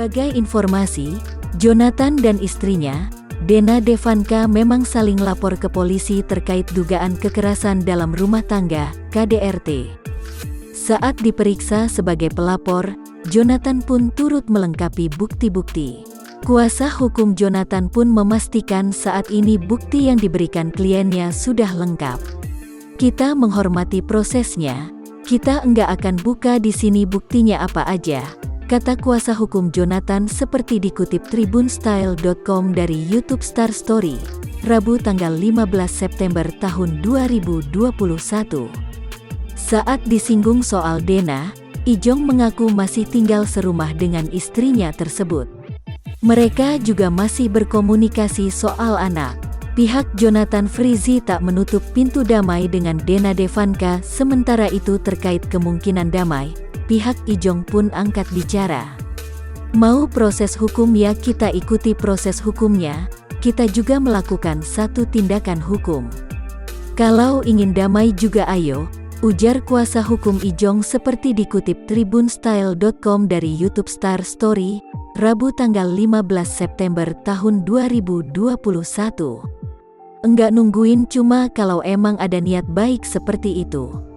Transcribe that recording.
Sebagai informasi, Jonathan dan istrinya, Dena Devanka memang saling lapor ke polisi terkait dugaan kekerasan dalam rumah tangga, KDRT. Saat diperiksa sebagai pelapor, Jonathan pun turut melengkapi bukti-bukti. Kuasa hukum Jonathan pun memastikan saat ini bukti yang diberikan kliennya sudah lengkap. Kita menghormati prosesnya, kita enggak akan buka di sini buktinya apa aja, kata kuasa hukum Jonathan seperti dikutip tribunstyle.com dari YouTube Star Story, Rabu tanggal 15 September tahun 2021. Saat disinggung soal Dena, Ijong mengaku masih tinggal serumah dengan istrinya tersebut. Mereka juga masih berkomunikasi soal anak. Pihak Jonathan Frizzy tak menutup pintu damai dengan Dena Devanka, sementara itu terkait kemungkinan damai, pihak Ijong pun angkat bicara. Mau proses hukum ya kita ikuti proses hukumnya, kita juga melakukan satu tindakan hukum. Kalau ingin damai juga ayo, ujar kuasa hukum Ijong seperti dikutip tribunstyle.com dari YouTube Star Story, Rabu tanggal 15 September tahun 2021. Enggak nungguin cuma kalau emang ada niat baik seperti itu.